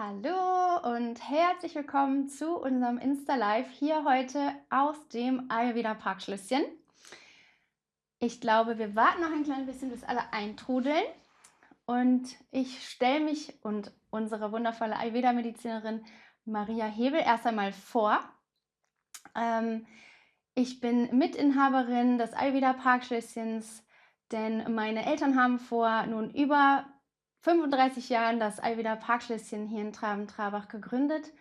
Hallo und herzlich willkommen zu unserem Insta-Live hier heute aus dem Ayurveda Parkschlösschen. Ich glaube, wir warten noch ein klein bisschen, bis alle eintrudeln. Und ich stelle mich und unsere wundervolle Ayurveda-Medizinerin Maria Hebel erst einmal vor. Ich bin Mitinhaberin des Ayurveda Parkschlösschens, denn meine Eltern haben vor nun über 35 Jahren das Ayurveda Parkschlösschen hier in Traben-Trabach gegründet.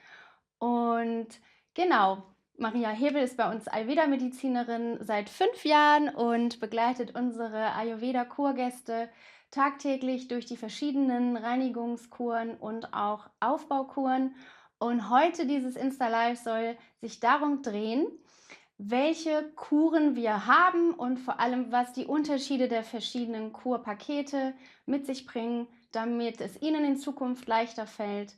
Und genau, Maria Hebel ist bei uns Ayurveda-Medizinerin seit 5 Jahren und begleitet unsere Ayurveda-Kurgäste tagtäglich durch die verschiedenen Reinigungskuren und auch Aufbaukuren. Und heute dieses Insta-Live soll sich darum drehen, welche Kuren wir haben und vor allem, was die Unterschiede der verschiedenen Kurpakete mit sich bringen, damit es Ihnen in Zukunft leichter fällt,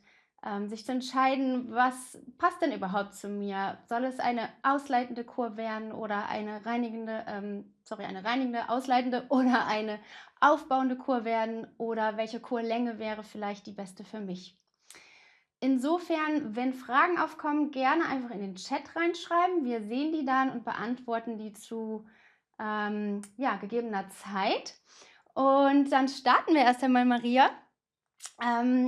sich zu entscheiden, was passt denn überhaupt zu mir? Soll es eine ausleitende Kur werden oder eine reinigende, ausleitende oder eine aufbauende Kur werden oder welche Kurlänge wäre vielleicht die beste für mich? Insofern, wenn Fragen aufkommen, gerne einfach in den Chat reinschreiben. Wir sehen die dann und beantworten die zu ja, gegebener Zeit. Und dann starten wir erst einmal, Maria.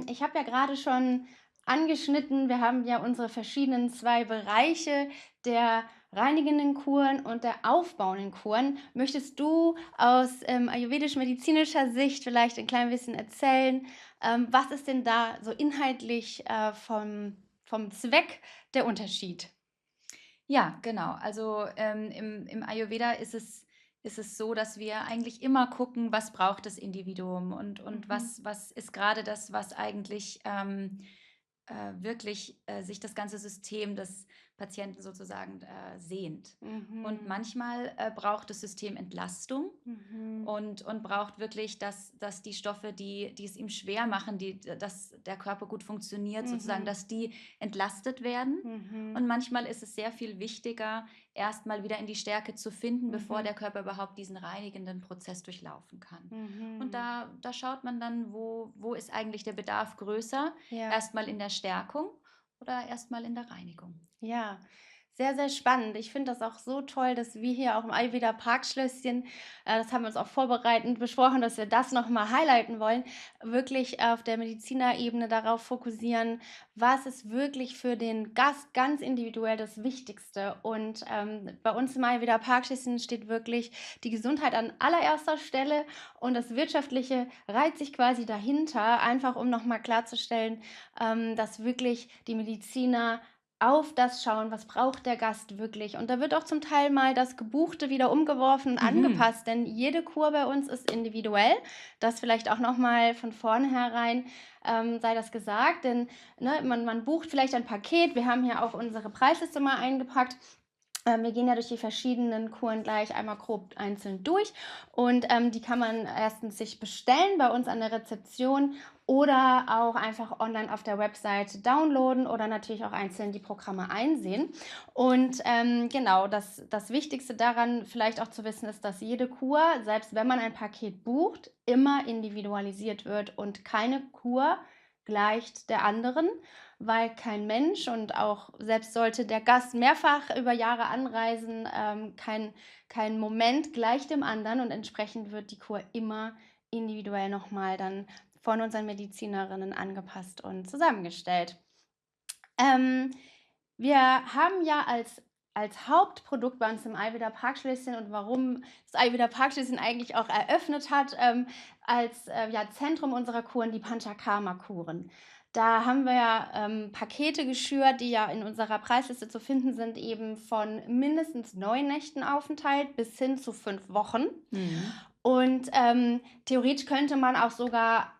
Ich habe ja gerade schon angeschnitten, wir haben ja unsere verschiedenen 2 Bereiche der reinigenden Kuren und der aufbauenden Kuren. Möchtest du aus, ayurvedisch-medizinischer Sicht vielleicht ein klein bisschen erzählen, was ist denn da so inhaltlich, vom Zweck der Unterschied? Ja, genau. Also, im Ayurveda ist es so, dass wir eigentlich immer gucken, was braucht das Individuum und Mhm, was ist gerade das, was eigentlich, wirklich, sich das ganze System des Patienten sozusagen, sehnt. Und mhm, manchmal, braucht das System Entlastung mhm, und braucht wirklich, dass die Stoffe, die es ihm schwer machen, dass der Körper gut funktioniert, sozusagen, mhm, dass die entlastet werden. Und mhm, manchmal ist es sehr viel wichtiger, erst mal wieder in die Stärke zu finden, bevor mhm, der Körper überhaupt diesen reinigenden Prozess durchlaufen kann. Und mhm. da schaut man dann, wo ist eigentlich der Bedarf größer? Ja. Erst mal in der Stärkung oder erst mal in der Reinigung? Ja, sehr, sehr spannend. Ich finde das auch so toll, dass wir hier auch im Ayurveda Parkschlösschen, das haben wir uns auch vorbereitend besprochen, dass wir das noch mal highlighten wollen, wirklich auf der Medizinerebene darauf fokussieren, was ist wirklich für den Gast ganz individuell das Wichtigste. Und, bei uns im Ayurveda Parkschlösschen steht wirklich die Gesundheit an allererster Stelle und das Wirtschaftliche reiht sich quasi dahinter, einfach um noch mal klarzustellen, dass wirklich die Mediziner auf das schauen, was braucht der Gast wirklich. Und da wird auch zum Teil mal das Gebuchte wieder umgeworfen und Mhm. angepasst, denn jede Kur bei uns ist individuell. Das vielleicht auch noch mal von vornherein, sei das gesagt, denn, ne, man bucht vielleicht ein Paket. Wir haben hier auch unsere Preisliste mal eingepackt. Wir gehen ja durch die verschiedenen Kuren gleich einmal grob einzeln durch und, die kann man erstens sich bestellen bei uns an der Rezeption oder auch einfach online auf der Website downloaden oder natürlich auch einzeln die Programme einsehen. Und, genau, das Wichtigste daran vielleicht auch zu wissen ist, dass jede Kur, selbst wenn man ein Paket bucht, immer individualisiert wird und keine Kur gleicht der anderen, weil kein Mensch und auch selbst sollte der Gast mehrfach über Jahre anreisen, kein Moment gleich dem anderen und entsprechend wird die Kur immer individuell noch mal dann von unseren Medizinerinnen angepasst und zusammengestellt. Ähm, Wir haben ja als Hauptprodukt bei uns im Ayurveda Parkschlösschen und warum das Ayurveda Parkschlösschen eigentlich auch eröffnet hat, als, ja, Zentrum unserer Kuren die Panchakarma-Kuren. Da haben wir ja, Pakete geschürt, die ja in unserer Preisliste zu finden sind, eben von mindestens 9 Nächten Aufenthalt bis hin zu 5 Wochen. Mhm. Und, theoretisch könnte man auch sogar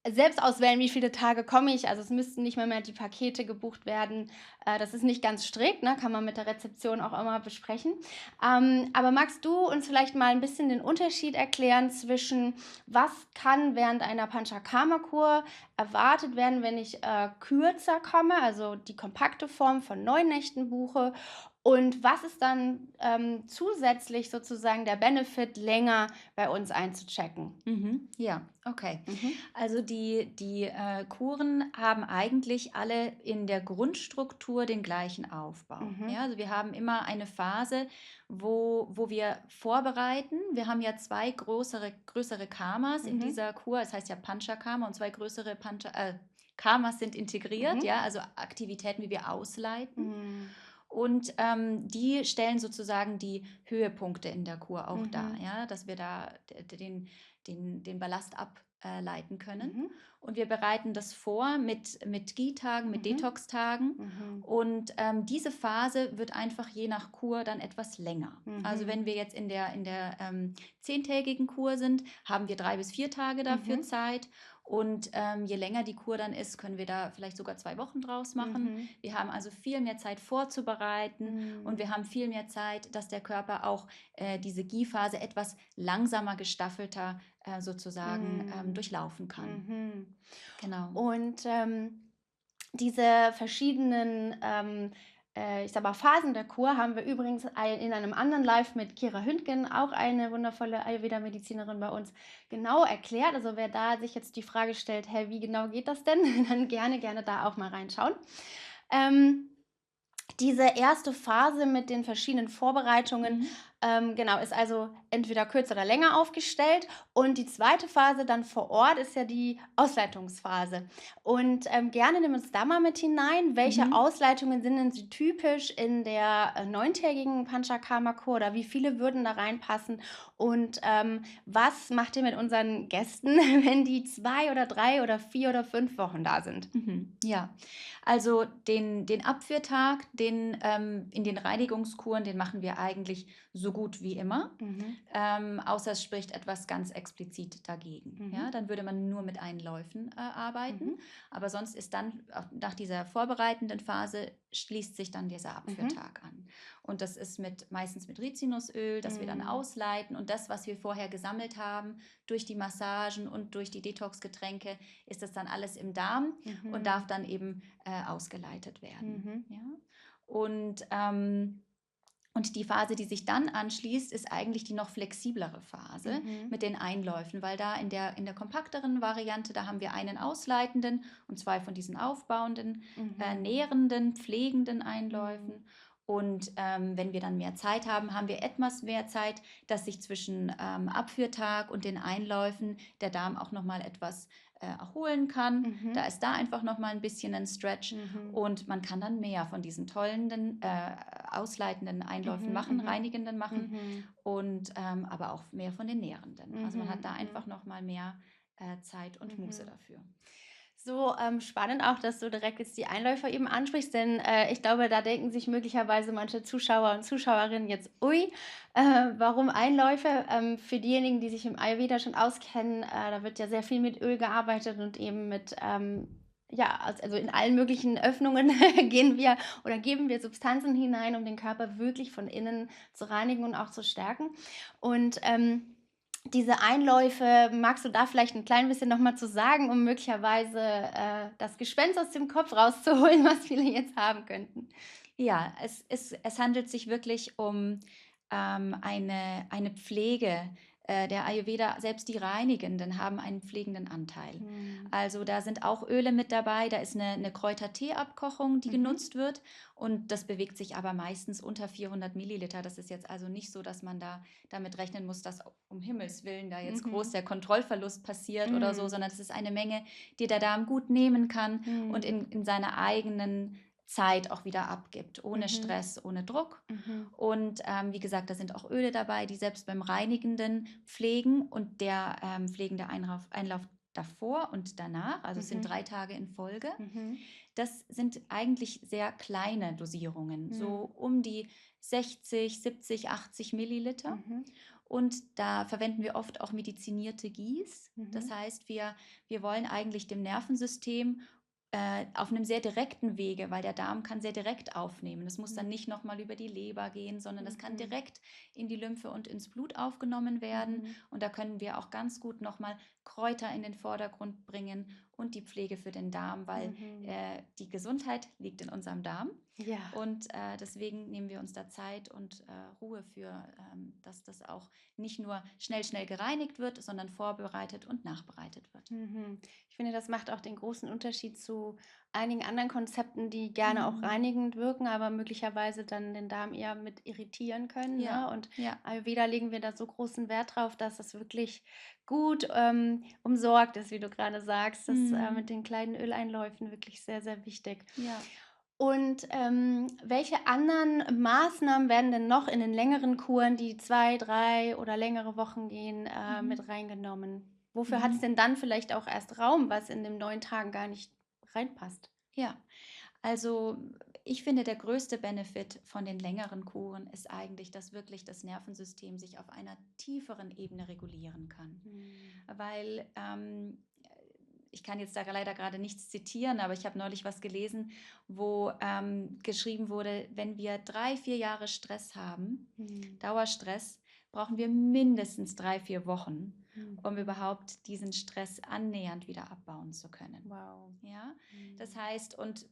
selbst auswählen, wie viele Tage komme ich. Also, es müssten nicht mehr die Pakete gebucht werden. Das ist nicht ganz strikt, ne, kann man mit der Rezeption auch immer besprechen. Aber magst du uns vielleicht mal ein bisschen den Unterschied erklären zwischen was kann während einer Panchakarma-Kur erwartet werden, wenn ich, kürzer komme, also die kompakte Form von 9 Nächten buche Und was ist dann, zusätzlich sozusagen der Benefit, länger bei uns einzuchecken? Ja, okay. Mhm. Also die Kuren haben eigentlich alle in der Grundstruktur den gleichen Aufbau. Ja, Mhm. also wir haben immer eine Phase, wo wir vorbereiten. Wir haben ja 2 größere Karmas in Mhm. dieser Kur. Es heißt ja Panchakarma und 2 größere Karmas sind integriert, Mhm. ja, also Aktivitäten, wie wir ausleiten. Mhm. Und, die stellen sozusagen die Höhepunkte in der Kur auch dar, Mhm. ja, dass wir da den Ballast ableiten können. Mhm. Und wir bereiten das vor mit Gi-Tagen, mit Mhm. Detox-Tagen. Mhm. Und, diese Phase wird einfach je nach Kur dann etwas länger. Also, Mhm. wenn wir jetzt in der 10-tägigen Kur sind, haben wir 3 bis 4 Tage dafür Mhm. Zeit. Und, je länger die Kur dann ist, können wir da vielleicht sogar 2 Wochen draus machen. Mhm. Wir haben also viel mehr Zeit vorzubereiten und wir Mhm. haben viel mehr Zeit, dass der Körper auch diese Gi-Phase etwas langsamer gestaffelter sozusagen Mhm. durchlaufen kann. Mhm. Genau. Und, diese verschiedenen, ich sage mal, Phasen der Kur haben wir übrigens in einem anderen Live mit Kira Hündgen, auch eine wundervolle Ayurveda-Medizinerin bei uns, genau erklärt. Also wer da sich jetzt die Frage stellt: „Hä, wie genau geht das denn?", dann gerne da auch mal reinschauen. Ähm, Diese erste Phase mit den verschiedenen Vorbereitungen, Mhm. genau, ist also entweder kürzer oder länger aufgestellt. Und die zweite Phase dann vor Ort ist ja die Ausleitungsphase. Und, gerne nimm uns da mal mit hinein. Welche Mhm. Ausleitungen sind denn so typisch in der, 9-tägigen Panchakarma-Kur oder wie viele würden da reinpassen? Und, was macht ihr mit unseren Gästen, wenn die 2 oder 3 oder 4 oder 5 Wochen da sind? Ja, also den Abführtag, in den Reinigungskuren, den machen wir eigentlich so gut wie immer, Mhm. außer es spricht etwas ganz explizit dagegen. Ja, Mhm. dann würde man nur mit Einläufen arbeiten, Mhm. aber sonst ist dann auch nach dieser vorbereitenden Phase schließt sich dann dieser Mhm. Abführtag an. Und das ist meistens mit Rizinusöl, das wir dann Mhm. ausleiten und das, was wir vorher gesammelt haben, durch die Massagen und durch die Detox-Getränke, ist das dann alles im Darm und darf Mhm. dann eben ausgeleitet werden. Mhm. Ja? Und, und die Phase, die sich dann anschließt, ist eigentlich die noch flexiblere Phase Mhm. mit den Einläufen, weil da in der kompakteren Variante, da haben wir einen ausleitenden und 2 von diesen aufbauenden, Mhm. nährenden, pflegenden Mhm. Einläufen. Und wenn wir dann mehr Zeit haben, haben wir etwas mehr Zeit, dass sich zwischen Abführtag und den Einläufen der Darm auch nochmal etwas erholen kann. Da Mhm. ist da einfach nochmal ein bisschen ein Stretch Mhm. und man kann dann mehr von diesen tollen, ausleitenden Einläufen Mhm. machen, Mhm. reinigenden machen Mhm. und aber auch mehr von den nährenden. Also man hat da Mhm. einfach nochmal mehr Zeit und Muße Mhm. dafür. So, spannend auch, dass du direkt jetzt die Einläufer eben ansprichst, denn, ich glaube, da denken sich möglicherweise manche Zuschauer und Zuschauerinnen jetzt: „Ui, warum Einläufe?" Für diejenigen, die sich im Ayurveda schon auskennen, da wird ja sehr viel mit Öl gearbeitet und eben mit, ja, also in allen möglichen Öffnungen gehen wir oder geben wir Substanzen hinein, um den Körper wirklich von innen zu reinigen und auch zu stärken. Und, diese Einläufe, magst du da vielleicht ein klein bisschen noch mal zu sagen, um möglicherweise, das Gespenst aus dem Kopf rauszuholen, was viele jetzt haben könnten? Ja, es handelt sich wirklich um, eine Pflege. Der Ayurveda, selbst die Reinigenden haben einen pflegenden Anteil. Mhm. Also, da sind auch Öle mit dabei, da ist eine 'ne Kräutertee-Abkochung, die Mhm. genutzt wird und das bewegt sich aber meistens unter 400 Milliliter. Das ist jetzt also nicht so, dass man da damit rechnen muss, dass um Himmels Willen da jetzt groß Mhm. der Kontrollverlust passiert oder so, Mhm. sondern das ist eine Menge, die der Darm gut nehmen kann und Mhm. in seiner eigenen Zeit auch wieder abgibt, ohne Mhm. Stress, ohne Druck. Mhm. Und wie gesagt, da sind auch Öle dabei, die selbst beim Reinigenden pflegen und der pflegende Einlauf davor und danach, also es sind Mhm. 3 Tage in Folge. Mhm. Das sind eigentlich sehr kleine Dosierungen, so Mhm. um die 60, 70, 80 Milliliter. Mhm. Und da verwenden wir oft auch medizinierte Gieß. Das Mhm. heißt, wir wollen eigentlich dem Nervensystem auf einem sehr direkten Wege, weil der Darm kann sehr direkt aufnehmen. Das muss dann Mhm. nicht nochmal über die Leber gehen, sondern das kann Mhm. direkt in die Lymphe und ins Blut aufgenommen werden. Mhm. Und da können wir auch ganz gut nochmal Kräuter in den Vordergrund bringen und die Pflege für den Darm, weil Mhm. die Gesundheit liegt in unserem Darm. Ja. Und deswegen nehmen wir uns da Zeit und Ruhe für, dass das auch nicht nur schnell, schnell gereinigt wird, sondern vorbereitet und nachbereitet wird. Mhm. Ich finde, das macht auch den großen Unterschied zu einigen anderen Konzepten, die gerne auch Mhm. reinigend wirken, aber möglicherweise dann den Darm eher mit irritieren können, Ja, ne? Und ja. Ayurveda legen wir da so großen Wert drauf, dass das wirklich gut, umsorgt ist, wie du gerade sagst. Das, mit Mhm. den kleinen Öleinläufen wirklich sehr, sehr wichtig. Ja. Und, welche anderen Maßnahmen werden denn noch in den längeren Kuren, die 2, 3 oder längere Wochen gehen, mit Mhm. reingenommen? Wofür hat es Mhm. denn dann vielleicht auch erst Raum, was in den 9 Tagen gar nicht reinpasst? Ja, also ich finde, der größte Benefit von den längeren Kuren ist eigentlich, dass wirklich das Nervensystem sich auf einer tieferen Ebene regulieren kann. Mhm. Weil ich kann jetzt da leider gerade nichts zitieren, aber ich habe neulich was gelesen, wo geschrieben wurde, wenn wir 3, 4 Jahre Stress haben, Mhm. Dauerstress, brauchen wir mindestens 3, 4 Wochen, um Mhm. überhaupt diesen Stress annähernd wieder abbauen zu können. Wow. Ja, das Mhm. heißt, und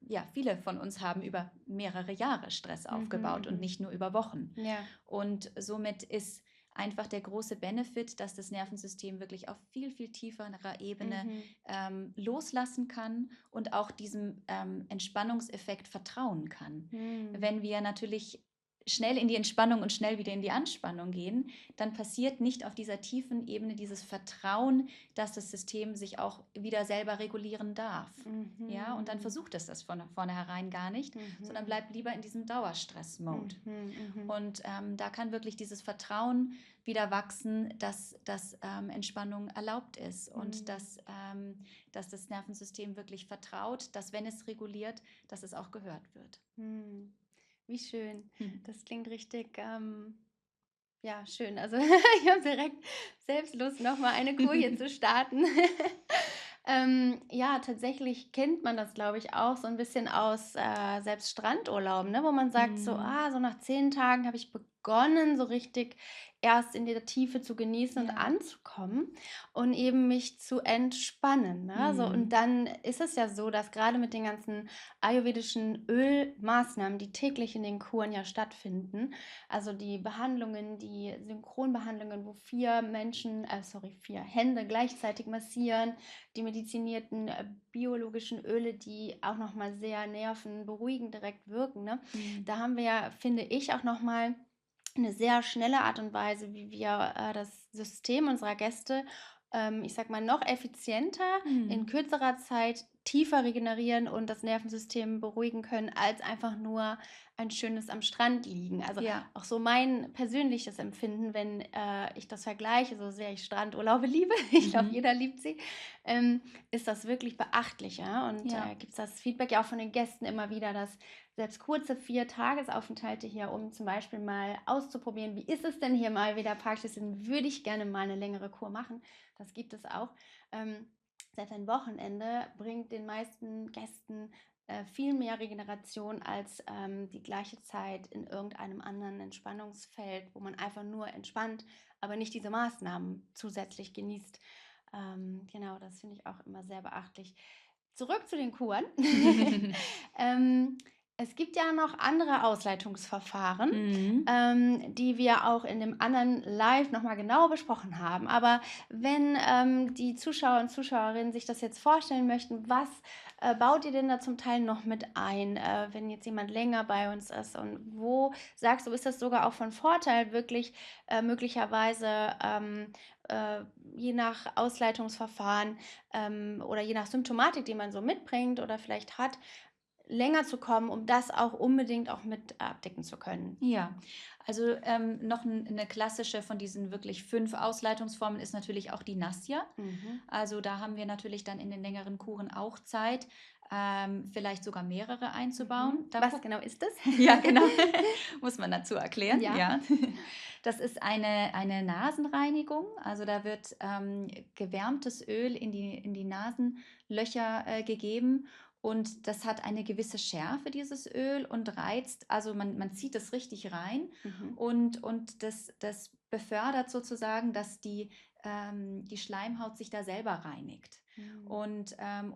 ja, viele von uns haben über mehrere Jahre Stress Mhm, aufgebaut und mhm. nicht nur über Wochen. Ja. Und somit ist einfach der große Benefit, dass das Nervensystem wirklich auf viel, viel tieferer Ebene Mhm. loslassen kann und auch diesem Entspannungseffekt vertrauen kann. Mhm. Wenn wir natürlich schnell in die Entspannung und schnell wieder in die Anspannung gehen, dann passiert nicht auf dieser tiefen Ebene dieses Vertrauen, dass das System sich auch wieder selber regulieren darf. Ja, und dann Mhm. versucht es das von vornherein gar nicht, sondern Mhm. bleibt lieber in diesem Dauerstress-Mode. Mhm. Mhm. Und da kann wirklich dieses Vertrauen wieder wachsen, dass Entspannung erlaubt ist und Mhm. dass das Nervensystem wirklich vertraut, dass wenn es reguliert, dass es auch gehört wird. Mhm. Wie schön. Mhm. Das klingt richtig, ja, schön. Also, ich habe direkt selbst Lust, noch mal eine Kur hier zu starten. Ja, tatsächlich kennt man das, glaube ich, auch so ein bisschen aus, selbst Strandurlauben, ne, wo man sagt so: Mhm. „Ah, so nach 10 Tagen habe ich begonnen, so richtig erst in der Tiefe zu genießen und Ja. anzukommen und eben mich zu entspannen“, ne? So, und Mhm. dann ist es ja so, dass gerade mit den ganzen ayurvedischen Ölmaßnahmen, die täglich in den Kuren ja stattfinden, also die Behandlungen, die Synchronbehandlungen, wo 4 Menschen, sorry, 4 Hände gleichzeitig massieren, die medizinierten, biologischen Öle, die auch noch mal sehr nervenberuhigend direkt wirken, ne? Da Mhm. haben wir ja, finde ich, auch noch mal 'ne sehr schnelle Art und Weise, wie wir, das System unserer Gäste, ich sage mal, noch effizienter in Mhm. kürzerer Zeit tiefer regenerieren und das Nervensystem beruhigen können, als einfach nur ein schönes am Strand liegen. Also, Ja. auch so mein persönliches Empfinden, wenn, ich das vergleiche, so sehr ich Strandurlaube liebe, ich glaube, Mhm. jeder liebt sie, ähm, ist das wirklich beachtlich, ja? Und, Ja. gibt es das Feedback ja auch von den Gästen immer wieder, dass selbst kurze 4 Tagesaufenthalte hier, um zum Beispiel mal auszuprobieren, wie ist es denn hier mal wieder Parkschlesien, würde ich gerne mal eine längere Kur machen. Das gibt es auch. Selbst ein Wochenende bringt den meisten Gästen viel mehr Regeneration als die gleiche Zeit in irgendeinem anderen Entspannungsfeld, wo man einfach nur entspannt, aber nicht diese Maßnahmen zusätzlich genießt. Genau, das finde ich auch immer sehr beachtlich. Zurück zu den Kuren. ähm, Es gibt ja noch andere Ausleitungsverfahren, Mhm. die wir auch in dem anderen Live noch mal genauer besprochen haben. Aber wenn, die Zuschauer und Zuschauerinnen sich das jetzt vorstellen möchten, was, baut ihr denn da zum Teil noch mit ein, wenn jetzt jemand länger bei uns ist? Und wo sagst du, ist das sogar auch von Vorteil, wirklich, möglicherweise, je nach Ausleitungsverfahren, oder je nach Symptomatik, die man so mitbringt oder vielleicht hat, länger zu kommen, um das auch unbedingt auch mit abdecken zu können. Ja, also noch 'ne klassische von diesen wirklich 5 Ausleitungsformen ist natürlich auch die Nasja. Mhm. Also, da haben wir natürlich dann in den längeren Kuren auch Zeit, vielleicht sogar mehrere Mhm. einzubauen. Da Was guckt genau ist das? Ja, genau, muss man dazu erklären, Ja. ja. Das ist eine Nasenreinigung. Also, da wird gewärmtes Öl in die Nasenlöcher gegeben und das hat eine gewisse Schärfe, dieses Öl, und reizt, also man zieht es richtig rein Mhm. und das befördert sozusagen, dass die Schleimhaut sich da selber reinigt. Und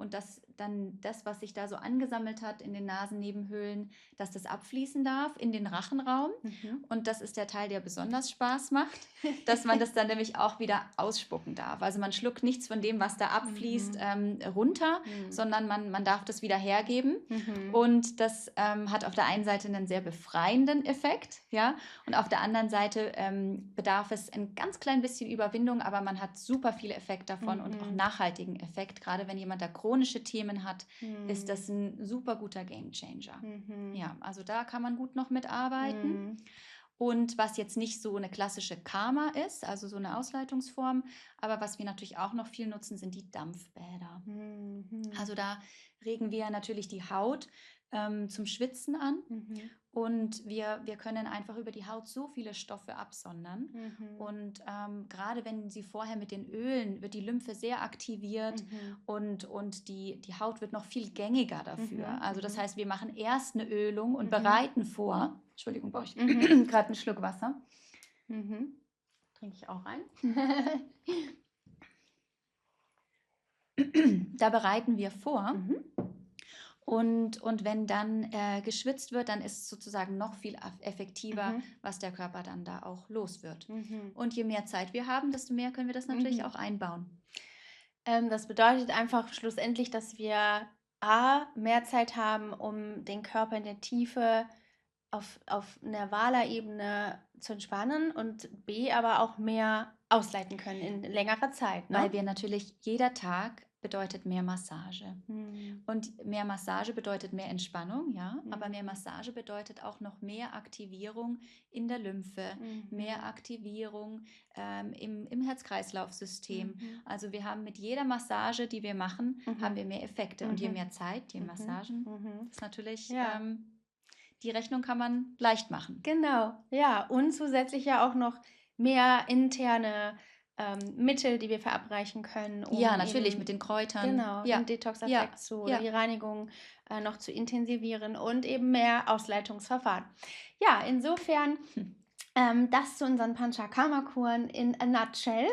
dass dann das, was sich da so angesammelt hat in den Nasennebenhöhlen, dass das abfließen darf in den Rachenraum. Mhm. Und das ist der Teil, der besonders Spaß macht, dass man das dann nämlich auch wieder ausspucken darf. Also man schluckt nichts von dem, was da abfließt, runter, sondern man darf das wieder hergeben. Und das hat auf der einen Seite einen sehr befreienden Effekt, ja, und auf der anderen Seite bedarf es ein ganz klein bisschen Überwindung, aber man hat super viel Effekt davon und auch nachhaltigen Effekt. Gerade wenn jemand da chronische Themen hat, ist das ein super guter Gamechanger. Ja, also da kann man gut noch mitarbeiten. Und was jetzt nicht so eine klassische Karma ist, also so eine Ausleitungsform, aber was wir natürlich auch noch viel nutzen, sind die Dampfbäder. Also da regen wir natürlich die Haut zum Schwitzen an und wir können einfach über die Haut so viele Stoffe absondern. Und gerade wenn sie vorher mit den Ölen, wird die Lymphe sehr aktiviert und die Haut wird noch viel gängiger dafür. Also das heißt, wir machen erst eine Ölung und bereiten vor. Entschuldigung, brauche ich gerade einen Schluck Wasser. Trinke ich auch ein. Da bereiten wir vor. Und wenn dann geschwitzt wird, dann ist es sozusagen noch viel effektiver, was der Körper dann da auch los wird. Und je mehr Zeit wir haben, desto mehr können wir das natürlich auch einbauen. Das bedeutet einfach schlussendlich, dass wir A, mehr Zeit haben, um den Körper in der Tiefe auf nervaler Ebene zu entspannen und B, aber auch mehr ausleiten können in längerer Zeit. Ne? Weil wir natürlich, jeder Tag bedeutet mehr Massage. Und mehr Massage bedeutet mehr Entspannung, ja, aber mehr Massage bedeutet auch noch mehr Aktivierung in der Lymphe, mehr Aktivierung im Herz-Kreislauf-System. Also wir haben mit jeder Massage, die wir machen, haben wir mehr Effekte. Und je mehr Zeit, je Massagen, ist natürlich, die Rechnung kann man leicht machen. Genau, ja. Und zusätzlich ja auch noch mehr interne Mittel, die wir verabreichen können, um Ja, natürlich eben, mit den Kräutern. genau, Ja, den Detox-Effekt ja, oder ja. die Reinigung noch zu intensivieren und eben mehr Ausleitungsverfahren. Ja, insofern das zu unseren Panchakarma-Kuren in a nutshell.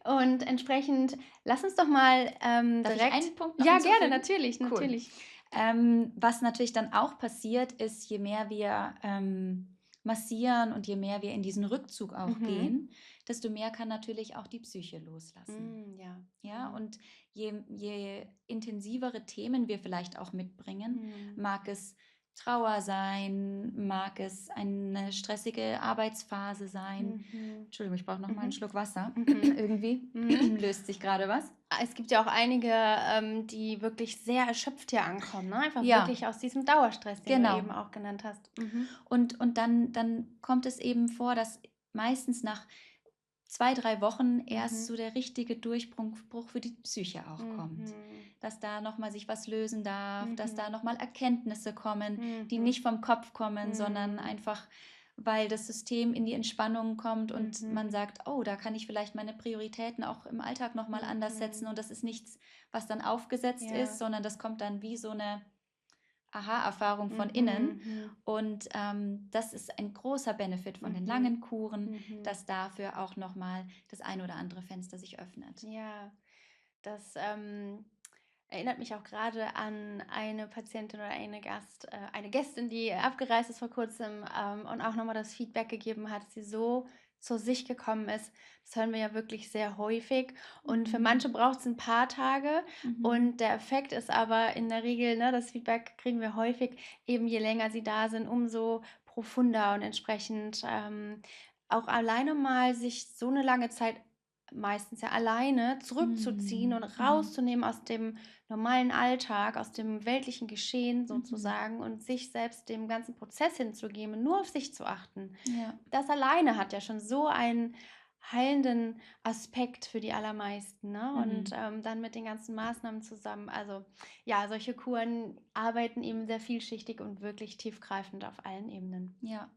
Und entsprechend, lass uns doch mal Darf ich direkt. einen Punkt noch Ja, hinzufügen? gerne, natürlich, Cool. natürlich. Was natürlich dann auch passiert, ist, je mehr wir massieren und je mehr wir in diesen Rückzug auch gehen, desto mehr kann natürlich auch die Psyche loslassen. Ja. Ja, und je intensivere Themen wir vielleicht auch mitbringen, mag es Trauer sein, mag es eine stressige Arbeitsphase sein. Entschuldigung, ich brauche noch mal einen Schluck Wasser. Irgendwie löst sich gerade was. Es gibt ja auch einige, die wirklich sehr erschöpft hier ankommen, ne? Einfach Ja. wirklich aus diesem Dauerstress, den Genau. du eben auch genannt hast. Und dann kommt es eben vor, dass meistens nach 2, 3 Wochen erst so der richtige Durchbruch für die Psyche auch kommt. Dass da nochmal sich was lösen darf, dass da nochmal Erkenntnisse kommen, die nicht vom Kopf kommen, sondern einfach, weil das System in die Entspannung kommt und man sagt, oh, da kann ich vielleicht meine Prioritäten auch im Alltag nochmal anders setzen und das ist nichts, was dann aufgesetzt Ja. ist, sondern das kommt dann wie so eine Aha-Erfahrung von innen. Und das ist ein großer Benefit von den langen Kuren, dass dafür auch nochmal das ein oder andere Fenster sich öffnet. Ja, das erinnert mich auch gerade an eine Patientin oder eine Gästin, die abgereist ist vor kurzem und auch nochmal das Feedback gegeben hat, dass sie so zur sich gekommen ist. Das hören wir ja wirklich sehr häufig. Und für manche braucht es ein paar Tage. Und der Effekt ist aber in der Regel, ne, das Feedback kriegen wir häufig, eben je länger sie da sind, umso profunder und entsprechend auch alleine mal sich so eine lange Zeit meistens ja alleine zurückzuziehen und rauszunehmen aus dem normalen Alltag, aus dem weltlichen Geschehen sozusagen und sich selbst dem ganzen Prozess hinzugeben, nur auf sich zu achten. Ja. Das alleine hat ja schon so einen heilenden Aspekt für die allermeisten, ne? Und dann mit den ganzen Maßnahmen zusammen. Also ja, solche Kuren arbeiten eben sehr vielschichtig und wirklich tiefgreifend auf allen Ebenen. Ja.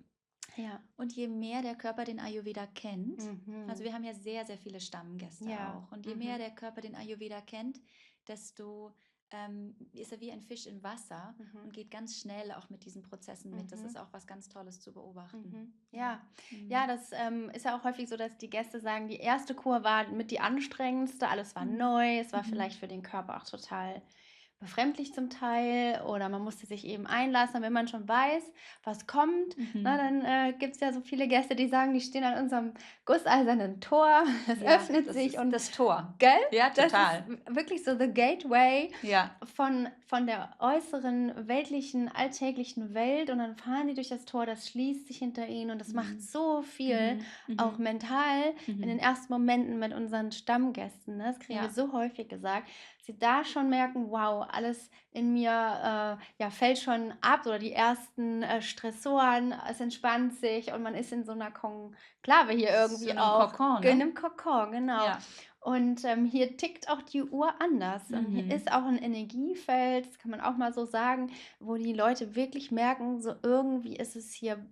Ja. Und je mehr der Körper den Ayurveda kennt, also wir haben ja sehr, sehr viele Stammgäste Ja. auch, und je mehr der Körper den Ayurveda kennt, desto ist er wie ein Fisch im Wasser und geht ganz schnell auch mit diesen Prozessen mit. Das ist auch was ganz Tolles zu beobachten. Ja, ja, das ist ja auch häufig so, dass die Gäste sagen, die erste Kur war mit die anstrengendste, alles war neu, es war vielleicht für den Körper auch total befremdlich zum Teil oder man musste sich eben einlassen, wenn man schon weiß, was kommt. Na, dann gibt es ja so viele Gäste, die sagen, die stehen an unserem gusseisernen Tor, es Ja, öffnet das sich ist und das Tor. gell? Ja, Das ist total. wirklich so the gateway Ja. von der äußeren, weltlichen, alltäglichen Welt und dann fahren die durch das Tor, das schließt sich hinter ihnen und das macht so viel, auch mental in den ersten Momenten mit unseren Stammgästen. Ne? Das kriegen wir Ja. so häufig gesagt, dass sie da schon merken, wow, alles in mir ja, fällt schon ab oder die ersten Stressoren, es entspannt sich und man ist in so einer Konklave hier irgendwie So einem auch. Kokon, In ne? einem Kokon, genau. Ja. Und hier tickt auch die Uhr anders. Hier ist auch ein Energiefeld, das kann man auch mal so sagen, wo die Leute wirklich merken, so irgendwie ist es hier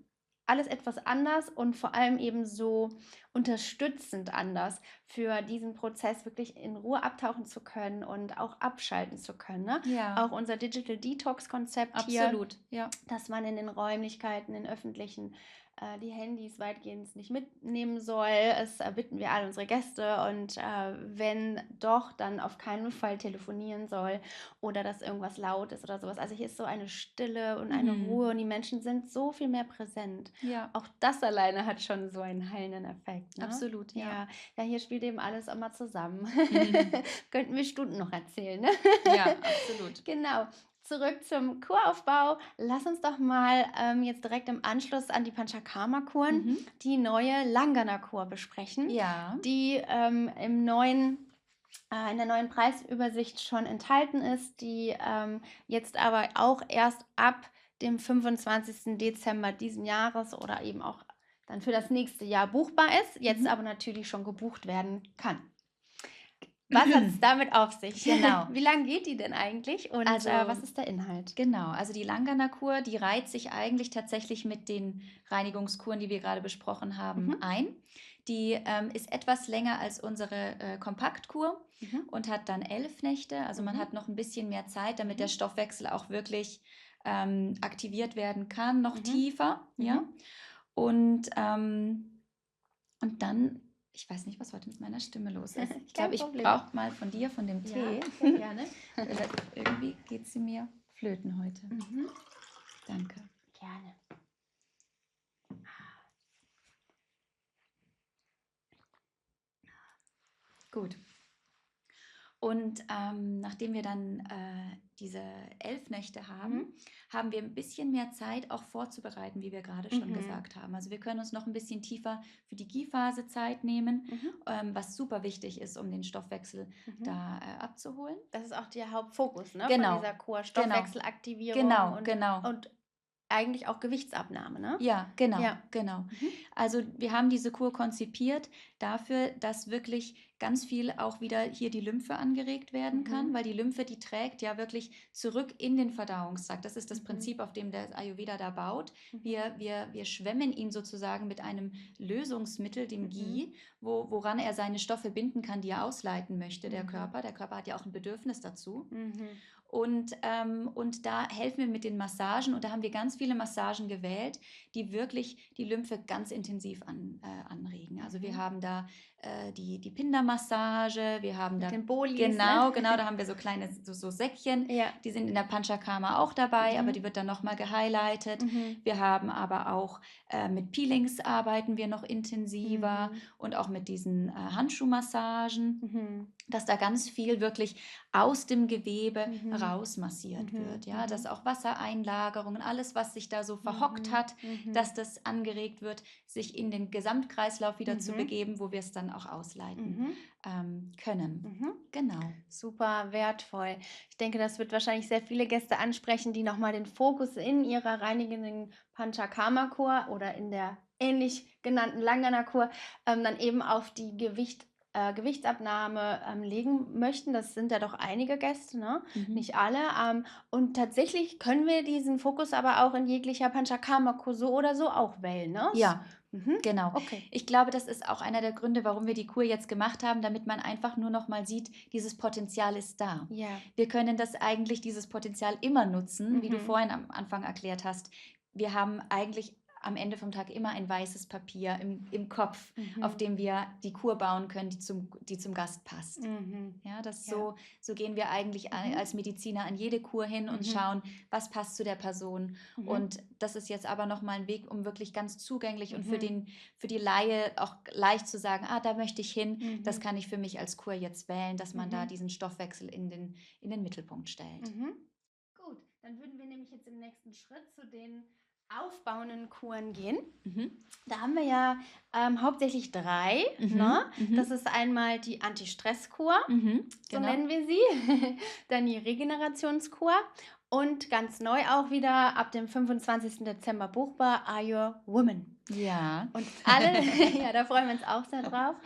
alles etwas anders und vor allem eben so unterstützend anders für diesen Prozess wirklich in Ruhe abtauchen zu können und auch abschalten zu können. Ne? Ja, Auch unser Digital Detox-Konzept hier, absolut. Ja. dass man in den Räumlichkeiten, in öffentlichen, die Handys weitgehend nicht mitnehmen soll. Es bitten wir alle unsere Gäste und wenn doch, dann auf keinen Fall telefonieren soll oder dass irgendwas laut ist oder sowas. Also hier ist so eine Stille und eine Ruhe und die Menschen sind so viel mehr präsent. Ja, Auch das alleine hat schon so einen heilenden Effekt. Ne? absolut, ja. Ja, ja, hier spielt eben alles immer zusammen. Könnten wir Stunden noch erzählen, ne? Ja, absolut. Genau. Zurück zum Kuraufbau. Lass uns doch mal jetzt direkt im Anschluss an die Panchakarma-Kuren die neue Langana-Kur besprechen, Ja. die in der neuen Preisübersicht schon enthalten ist, die jetzt aber auch erst ab dem 25. Dezember diesen Jahres oder eben auch dann für das nächste Jahr buchbar ist, jetzt aber natürlich schon gebucht werden kann. Was hat es damit auf sich? Genau. Wie lange geht die denn eigentlich und Also, was ist der Inhalt? Genau, also die Langana-Kur, die reiht sich eigentlich tatsächlich mit den Reinigungskuren, die wir gerade besprochen haben, ein. Die ist etwas länger als unsere Kompaktkur und hat dann 11 Nächte. Also man hat noch ein bisschen mehr Zeit, damit der Stoffwechsel auch wirklich aktiviert werden kann, noch tiefer. Ja? Und dann, ich weiß nicht, was heute mit meiner Stimme los ist. Ich glaube, ich brauche mal von dir, von dem Tee. Ja, sehr gerne. Irgendwie geht sie mir flöten heute. Danke. Gerne. Gut. Und nachdem wir dann diese 11 Nächte haben, haben wir ein bisschen mehr Zeit auch vorzubereiten, wie wir gerade schon gesagt haben. Also wir können uns noch ein bisschen tiefer für die Gie-Phase Zeit nehmen, was super wichtig ist, um den Stoffwechsel da abzuholen. Das ist auch der Hauptfokus, ne? Genau. Von dieser Kur. Stoffwechselaktivierung und eigentlich auch Gewichtsabnahme, ne? Ja, genau, Ja. genau. Also wir haben diese Kur konzipiert dafür, dass wirklich ganz viel auch wieder hier die Lymphe angeregt werden kann, weil die Lymphe, die trägt ja wirklich zurück in den Verdauungstrakt. Das ist das Prinzip, auf dem der Ayurveda da baut. Wir schwemmen ihn sozusagen mit einem Lösungsmittel, dem Ghee, woran er seine Stoffe binden kann, die er ausleiten möchte, der Körper. Der Körper hat ja auch ein Bedürfnis dazu. Und da helfen wir mit den Massagen und da haben wir ganz viele Massagen gewählt, die wirklich die Lymphe ganz intensiv anregen. Also wir haben da die Pinda-Massage, wir haben Mit da den Bolis, genau, ne? da haben wir so kleine so Säckchen, Ja. die sind in der Panchakarma auch dabei, aber die wird dann nochmal gehighlightet. Wir haben aber auch mit Peelings arbeiten wir noch intensiver und auch mit diesen Handschuhmassagen, dass da ganz viel wirklich aus dem Gewebe rausmassiert wird, ja, dass auch Wassereinlagerungen, alles, was sich da so verhockt hat, dass das angeregt wird, sich in den Gesamtkreislauf wieder zu begeben, wo wir es dann auch ausleiten können. Genau. Super wertvoll. Ich denke, das wird wahrscheinlich sehr viele Gäste ansprechen, die nochmal den Fokus in ihrer reinigenden Panchakarma-Kur oder in der ähnlich genannten Langana-Kur dann eben auf die Gewichtsabnahme legen möchten. Das sind ja doch einige Gäste, ne? Nicht alle. Und tatsächlich können wir diesen Fokus aber auch in jeglicher Panchakarma-Kur so oder so auch wählen, ne? Ja. Mhm. Genau. Okay. Ich glaube, das ist auch einer der Gründe, warum wir die Kur jetzt gemacht haben, damit man einfach nur noch mal sieht, dieses Potenzial ist da. Ja. Wir können dieses Potenzial immer nutzen, wie du Mhm. vorhin am Anfang erklärt hast. Wir haben eigentlich am Ende vom Tag immer ein weißes Papier im Kopf, auf Mhm. dem wir die Kur bauen können, die zum Gast passt. Mhm. Ja, Ja. so gehen wir eigentlich Mhm. als Mediziner an jede Kur hin und Mhm. schauen, was passt zu der Person. Mhm. Und das ist jetzt aber nochmal ein Weg, um wirklich ganz zugänglich und Mhm. für die Laie auch leicht zu sagen, da möchte ich hin, das Mhm. kann ich für mich als Kur jetzt wählen, dass man da Mhm. diesen Stoffwechsel in den Mittelpunkt stellt. Mhm. Gut, dann würden wir nämlich jetzt im nächsten Schritt zu den aufbauenden Kuren gehen. Mhm. Da haben wir ja hauptsächlich 3. Ne? Mhm. Das ist einmal die Anti-Stress-Kur, so Genau. nennen wir sie, dann die Regenerationskur und ganz neu auch wieder ab dem 25. Dezember buchbar Are Your Woman. Ja. Und alle, ja, da freuen wir uns auch sehr drauf.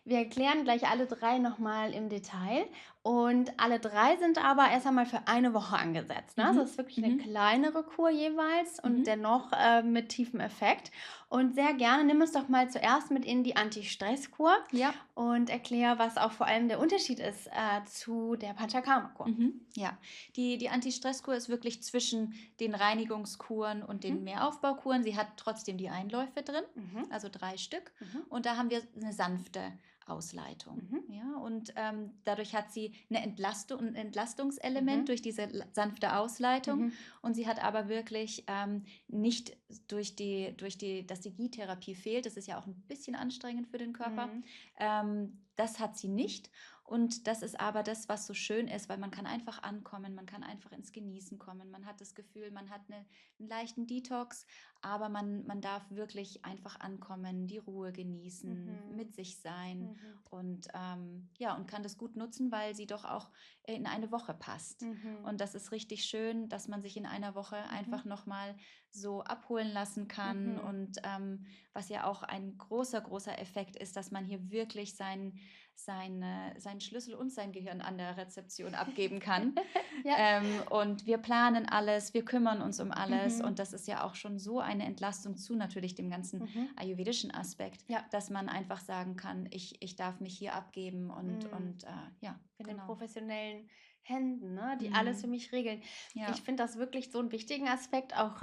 Wir erklären gleich alle 3 nochmal im Detail. Und alle 3 sind aber erst einmal für eine Woche angesetzt. Ne? Also es ist wirklich eine kleinere Kur jeweils und dennoch mit tiefem Effekt. Und sehr gerne nimm uns doch mal zuerst mit in die Anti-Stress-Kur Ja. und erklär, was auch vor allem der Unterschied ist zu der Panchakarma-Kur. Ja, die Anti-Stress-Kur ist wirklich zwischen den Reinigungskuren und den Mehraufbaukuren. Sie hat trotzdem die Einläufe drin, also 3 Stück. Und da haben wir eine sanfte Ausleitung. Ja, und dadurch hat sie ein Entlastungselement durch diese sanfte Ausleitung. Und sie hat aber wirklich nicht dass die Ghee-Therapie fehlt. Das ist ja auch ein bisschen anstrengend für den Körper. Das hat sie nicht. Und das ist aber das, was so schön ist, weil man kann einfach ankommen, man kann einfach ins Genießen kommen. Man hat das Gefühl, man hat einen leichten Detox, aber man darf wirklich einfach ankommen, die Ruhe genießen, mit sich sein und und kann das gut nutzen, weil sie doch auch in eine Woche passt. Und das ist richtig schön, dass man sich in einer Woche einfach nochmal so abholen lassen kann. Und was ja auch ein großer, großer Effekt ist, dass man hier wirklich seinen Schlüssel und sein Gehirn an der Rezeption abgeben kann. Ja. Und wir planen alles, wir kümmern uns um alles. Und das ist ja auch schon so eine Entlastung zu natürlich dem ganzen ayurvedischen Aspekt, Ja. dass man einfach sagen kann, ich darf mich hier abgeben und mit den genau. professionellen Händen, ne, die alles für mich regeln. Ja. Ich finde das wirklich so einen wichtigen Aspekt. Auch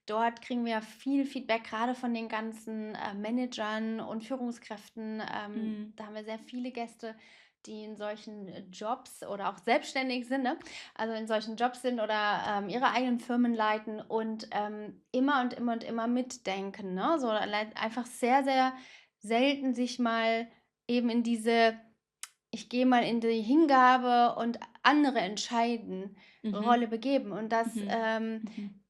dort kriegen wir viel Feedback, gerade von den ganzen Managern und Führungskräften. Da haben wir sehr viele Gäste, die in solchen Jobs oder auch selbstständig sind, ne? Also in solchen Jobs sind oder ihre eigenen Firmen leiten und immer und immer und immer mitdenken. Ne? So einfach sehr, sehr selten sich mal eben in diese ich gehe mal in die Hingabe und andere entscheiden Rolle begeben. Und das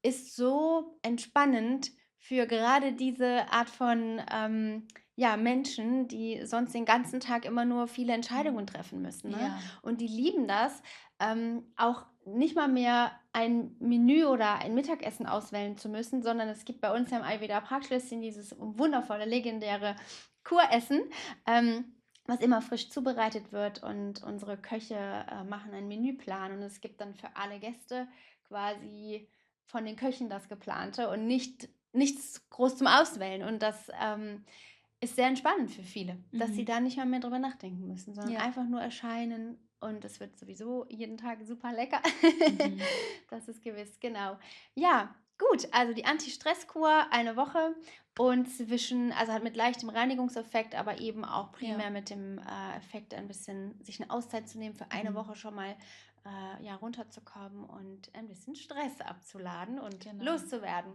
ist so entspannend für gerade diese Art von Menschen, die sonst den ganzen Tag immer nur viele Entscheidungen treffen müssen. Ne? Ja. Und die lieben das, auch nicht mal mehr ein Menü oder ein Mittagessen auswählen zu müssen, sondern es gibt bei uns ja im Ayurveda Parkschlösschen dieses wundervolle, legendäre Kuressen. Was immer frisch zubereitet wird und unsere Köche machen einen Menüplan und es gibt dann für alle Gäste quasi von den Köchen das Geplante und nichts groß zum Auswählen und das ist sehr entspannend für viele, dass sie da nicht mehr drüber nachdenken müssen, sondern einfach nur erscheinen und es wird sowieso jeden Tag super lecker. Das ist gewiss, genau. Ja, gut, also die Anti-Stress-Kur eine Woche und also halt mit leichtem Reinigungseffekt, aber eben auch primär mit dem Effekt, ein bisschen sich eine Auszeit zu nehmen, für eine Woche schon mal runterzukommen und ein bisschen Stress abzuladen und loszuwerden.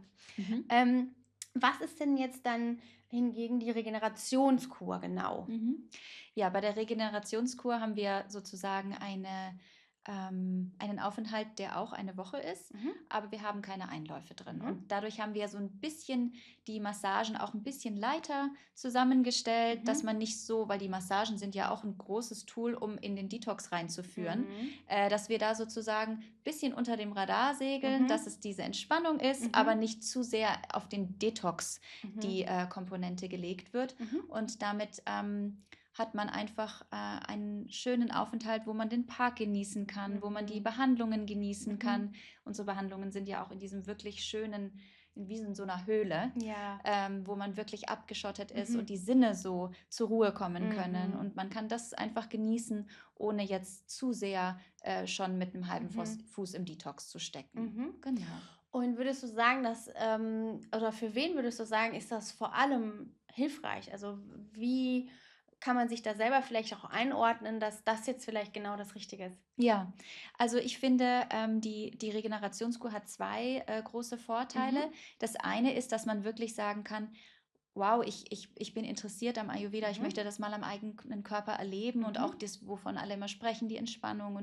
Was ist denn jetzt dann hingegen die Regenerationskur genau? Ja, bei der Regenerationskur haben wir sozusagen einen Aufenthalt, der auch eine Woche ist, aber wir haben keine Einläufe drin. Und dadurch haben wir so ein bisschen die Massagen auch ein bisschen leiter zusammengestellt, dass man nicht so, weil die Massagen sind ja auch ein großes Tool, um in den Detox reinzuführen, dass wir da sozusagen ein bisschen unter dem Radar segeln, dass es diese Entspannung ist, aber nicht zu sehr auf den Detox die Komponente gelegt wird. Und damit hat man einfach einen schönen Aufenthalt, wo man den Park genießen kann, wo man die Behandlungen genießen kann. Unsere Behandlungen sind ja auch in diesem wirklich schönen wie in so einer Höhle, Ja. wo man wirklich abgeschottet ist Mhm. und die Sinne so zur Ruhe kommen können. Mhm. Und man kann das einfach genießen, ohne jetzt zu sehr schon mit einem halben Mhm. Fuß im Detox zu stecken. Mhm. Genau. Und würdest du sagen, dass, oder für wen würdest du sagen, ist das vor allem hilfreich? Also wie kann man sich da selber vielleicht auch einordnen, dass das jetzt vielleicht genau das Richtige ist? Ja, also ich finde, die Regenerationskur hat zwei große Vorteile. Mhm. Das eine ist, dass man wirklich sagen kann, wow, ich bin interessiert am Ayurveda, ich Mhm. möchte das mal am eigenen Körper erleben und auch Mhm. das, wovon alle immer sprechen, die Entspannung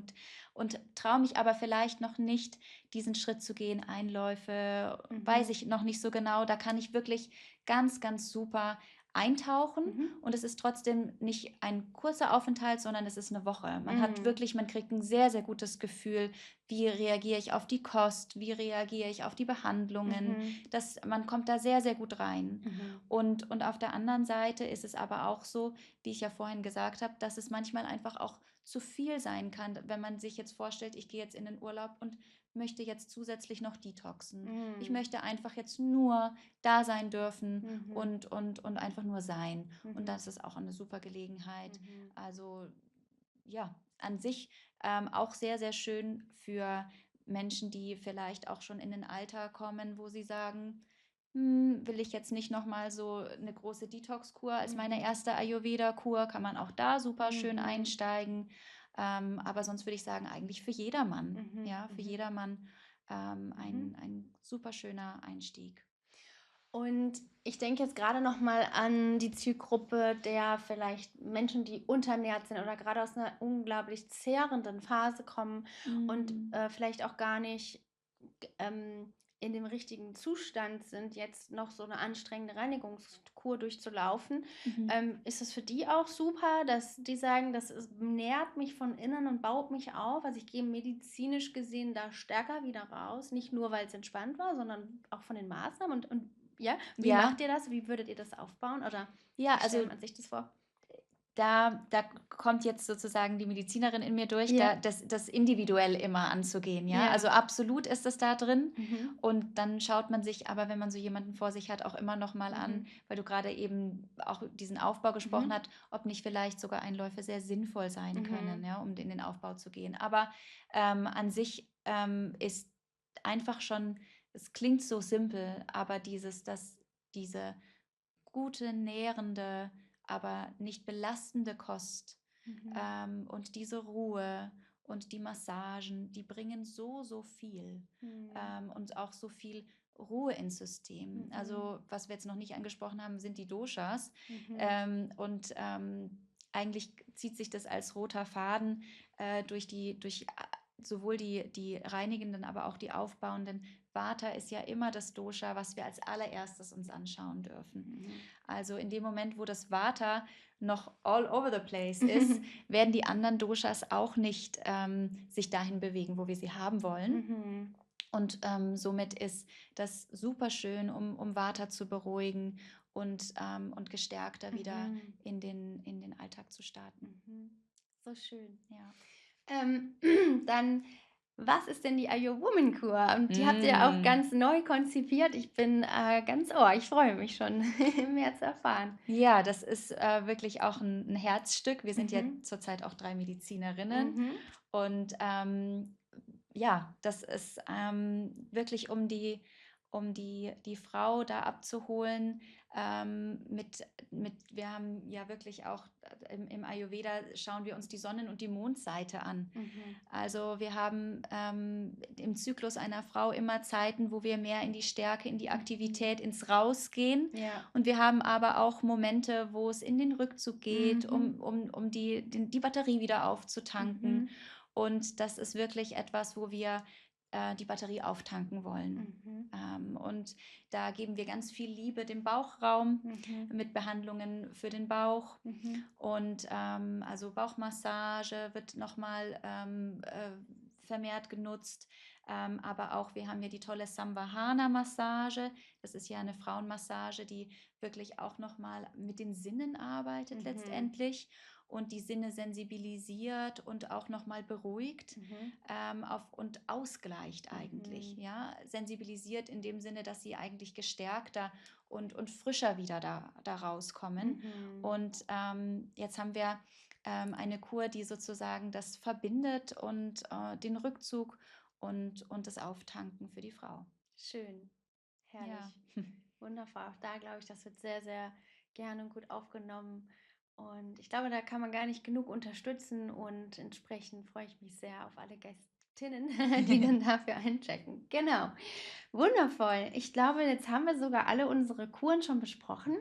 und traue mich aber vielleicht noch nicht, diesen Schritt zu gehen. Einläufe, weiß Mhm. ich noch nicht so genau. Da kann ich wirklich ganz, ganz super eintauchen Mhm. und es ist trotzdem nicht ein kurzer Aufenthalt, sondern es ist eine Woche. Man hat Mhm. wirklich, man kriegt ein sehr, sehr gutes Gefühl, wie reagiere ich auf die Kost, wie reagiere ich auf die Behandlungen. Mhm. Man kommt da sehr, sehr gut rein. Mhm. Und auf der anderen Seite ist es aber auch so, wie ich ja vorhin gesagt habe, dass es manchmal einfach auch zu viel sein kann, wenn man sich jetzt vorstellt, ich gehe jetzt in den Urlaub und möchte jetzt zusätzlich noch detoxen. Ich Mhm. möchte einfach jetzt nur da sein dürfen Mhm. und einfach nur sein. Und Mhm. das ist auch eine super Gelegenheit. Mhm. Also ja, an sich auch sehr, sehr schön für Menschen, die vielleicht auch schon in ein Alter kommen, wo sie sagen, will ich jetzt nicht nochmal so eine große Detox-Kur als meine Mhm. erste Ayurveda-Kur, kann man auch da super schön Mhm. einsteigen. Aber sonst würde ich sagen, eigentlich für jedermann, Mhm. ja, für Mhm. jedermann Mhm. ein super schöner Einstieg. Und ich denke jetzt gerade noch mal an die Zielgruppe der vielleicht Menschen, die unterernährt sind oder gerade aus einer unglaublich zehrenden Phase kommen und, Mm, vielleicht auch gar nicht, in dem richtigen Zustand sind, jetzt noch so eine anstrengende Reinigungskur durchzulaufen. mhm. Ist es für die auch super, dass die sagen: nährt mich von innen und baut mich auf? Also, ich gehe medizinisch gesehen da stärker wieder raus, nicht nur, weil es entspannt war, sondern auch von den Maßnahmen und ja, wie macht Ja, ihr das? Wie würdet ihr das aufbauen oder ja, wie also stellt man sich das vor? da kommt jetzt sozusagen die Medizinerin in mir durch, Ja, das individuell immer anzugehen, ja? Also, ja. absolut ist es da drin Mhm. und dann schaut man sich aber, wenn man so jemanden vor sich hat, auch immer noch mal an, Mhm. weil du gerade eben auch diesen Aufbau gesprochen Mhm. hast, ob nicht vielleicht sogar Einläufe sehr sinnvoll sein können, Mhm. ja, um in den Aufbau zu gehen. Aber, an sich, ist einfach schon, es klingt so simpel, aber diese gute, nährende, aber nicht belastende Kost, Mhm. und diese Ruhe und die Massagen, die bringen so, so viel, Mhm. und auch so viel Ruhe ins System. Mhm. Also, was wir jetzt noch nicht angesprochen haben, sind die Doshas. Mhm. Und eigentlich zieht sich das als roter Faden durch sowohl die reinigenden, aber auch die aufbauenden. Vata ist ja immer das Dosha, was wir als allererstes uns anschauen dürfen. Mhm. Also in dem Moment, wo das Vata noch all over the place ist, Mhm. werden die anderen Doshas auch nicht sich dahin bewegen, wo wir sie haben wollen. Mhm. Und somit ist das super schön, um Vata zu beruhigen und gestärkter wieder Mhm. in den Alltag zu starten. Mhm. So schön. Ja. Ähm, dann, was ist denn die Are Woman Kur? Und die habt ihr ja auch Mm. ganz neu konzipiert. Ich bin ganz ohr. Ich freue mich schon, mehr zu erfahren. Ja, das ist wirklich auch ein Herzstück. Wir sind ja Mhm. zurzeit auch drei Medizinerinnen Mhm. und ja, das ist wirklich, die Frau da abzuholen. Wir haben ja wirklich auch im Ayurveda schauen wir uns die Sonnen- und die Mondseite an. Mhm. Also wir haben im Zyklus einer Frau immer Zeiten, wo wir mehr in die Stärke, in die Mhm. Aktivität, ins Rausgehen. Ja. Und wir haben aber auch Momente, wo es in den Rückzug geht, Mhm. um die Batterie wieder aufzutanken. Mhm. Und das ist wirklich etwas, wo wir die Batterie auftanken wollen. Mhm. Und da geben wir ganz viel Liebe dem Bauchraum Mhm. mit Behandlungen für den Bauch. Mhm. Und also Bauchmassage wird nochmal vermehrt genutzt. Aber auch wir haben ja die tolle Samvahana-Massage. Das ist ja eine Frauenmassage, die wirklich auch nochmal mit den Sinnen arbeitet Mhm. letztendlich. und die Sinne sensibilisiert und auch nochmal beruhigt, und ausgleicht eigentlich. Ja? Sensibilisiert in dem Sinne, dass sie eigentlich gestärkter und frischer wieder da rauskommen. Und jetzt haben wir eine Kur, die sozusagen das verbindet und den Rückzug und das Auftanken für die Frau. Schön, Ja. herrlich, wundervoll. Auch da glaube ich, das wird sehr, sehr gerne und gut aufgenommen. Und ich glaube, da kann man gar nicht genug unterstützen und entsprechend freue ich mich sehr auf alle Gästinnen, die dann dafür einchecken. Genau, wundervoll. Ich glaube, jetzt haben wir sogar alle unsere Kuren schon besprochen.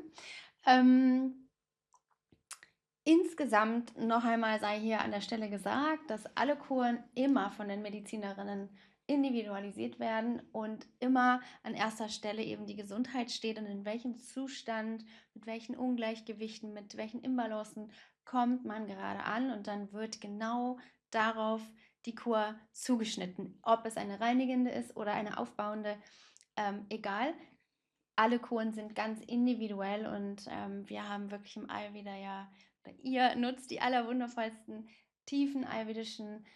Insgesamt noch einmal sei hier an der Stelle gesagt, dass alle Kuren immer von den Medizinerinnen individualisiert werden und immer an erster Stelle eben die Gesundheit steht und in welchem Zustand, mit welchen Ungleichgewichten, mit welchen Imbalancen kommt man gerade an und dann wird genau darauf die Kur zugeschnitten. Ob es eine reinigende ist oder eine aufbauende, egal. Alle Kuren sind ganz individuell und wir haben wirklich im Ayurveda ja, oder ihr nutzt die allerwundervollsten tiefen ayurvedischen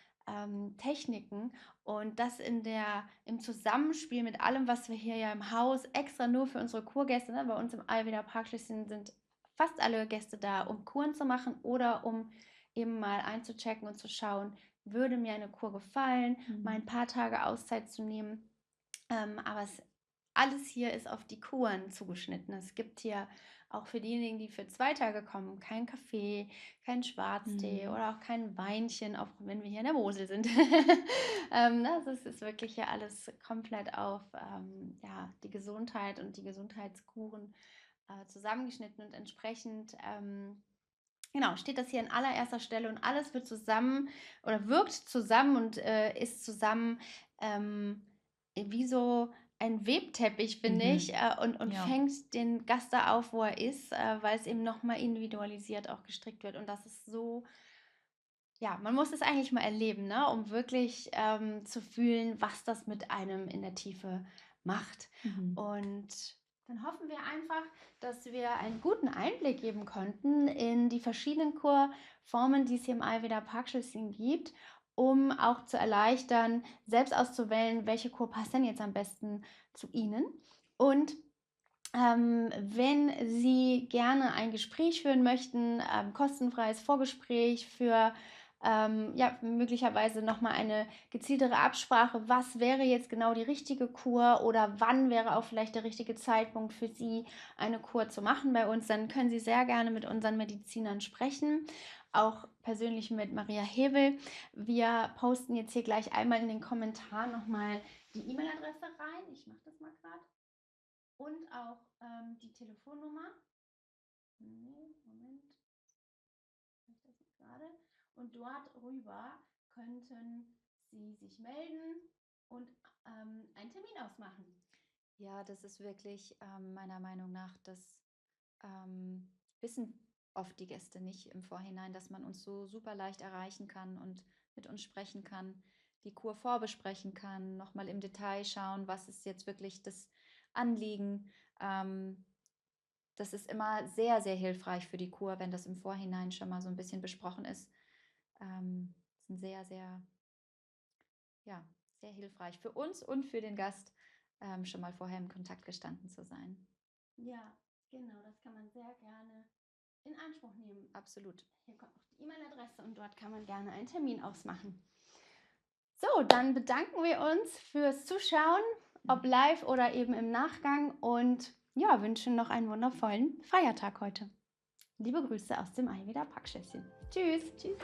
Techniken und das im Zusammenspiel mit allem, was wir hier ja im Haus extra nur für unsere Kurgäste, ne, bei uns im Ayurveda Parkschlösschen sind fast alle Gäste da, um Kuren zu machen oder um eben mal einzuchecken und zu schauen, würde mir eine Kur gefallen, mal ein paar Tage Auszeit zu nehmen. Aber alles hier ist auf die Kuren zugeschnitten. Es gibt hier auch für diejenigen, die für 2 Tage kommen, kein Kaffee, kein Schwarztee oder auch kein Weinchen, auch wenn wir hier in der Mosel sind. Das ist wirklich hier alles komplett auf ja, die Gesundheit und die Gesundheitskuren zusammengeschnitten und entsprechend genau, steht das hier an allererster Stelle und alles wird zusammen oder wirkt zusammen und ist zusammen wie so ein Webteppich, finde ich, und Ja. fängt den Gast da auf, wo er ist, weil es eben nochmal individualisiert auch gestrickt wird. Und das ist so, ja, man muss es eigentlich mal erleben, ne, um wirklich zu fühlen, was das mit einem in der Tiefe macht. Und dann hoffen wir einfach, dass wir einen guten Einblick geben konnten in die verschiedenen Kurformen, die es hier im Ayurveda Parkschlösschen gibt, um auch zu erleichtern, selbst auszuwählen, welche Kur passt denn jetzt am besten zu Ihnen. Und wenn Sie gerne ein Gespräch führen möchten, kostenfreies Vorgespräch für ja, möglicherweise nochmal eine gezieltere Absprache, was wäre jetzt genau die richtige Kur oder wann wäre auch vielleicht der richtige Zeitpunkt für Sie, eine Kur zu machen bei uns, dann können Sie sehr gerne mit unseren Medizinern sprechen, auch persönlich mit Maria Hebel. Wir posten jetzt hier gleich einmal in den Kommentaren nochmal die E-Mail-Adresse rein. Ich mache das mal gerade. Und auch die Telefonnummer. Nee, Moment. Ich das jetzt gerade. Und dort rüber könnten Sie sich melden und einen Termin ausmachen. Ja, das ist wirklich meiner Meinung nach, das wissen oft die Gäste nicht im Vorhinein, dass man uns so super leicht erreichen kann und mit uns sprechen kann, die Kur vorbesprechen kann, nochmal im Detail schauen, was ist jetzt wirklich das Anliegen. Das ist immer sehr, sehr hilfreich für die Kur, wenn das im Vorhinein schon mal so ein bisschen besprochen ist. Ist ein sehr, sehr, ja, sehr hilfreich für uns und für den Gast, schon mal vorher im Kontakt gestanden zu sein. Ja, genau, das kann man sehr gerne in Anspruch nehmen. Absolut. Hier kommt noch die E-Mail-Adresse und dort kann man gerne einen Termin ausmachen. So, dann bedanken wir uns fürs Zuschauen, ob live oder eben im Nachgang und ja, wünschen noch einen wundervollen Feiertag heute. Liebe Grüße aus dem Ayurveda Parkschlösschen. Tschüss. Tschüss.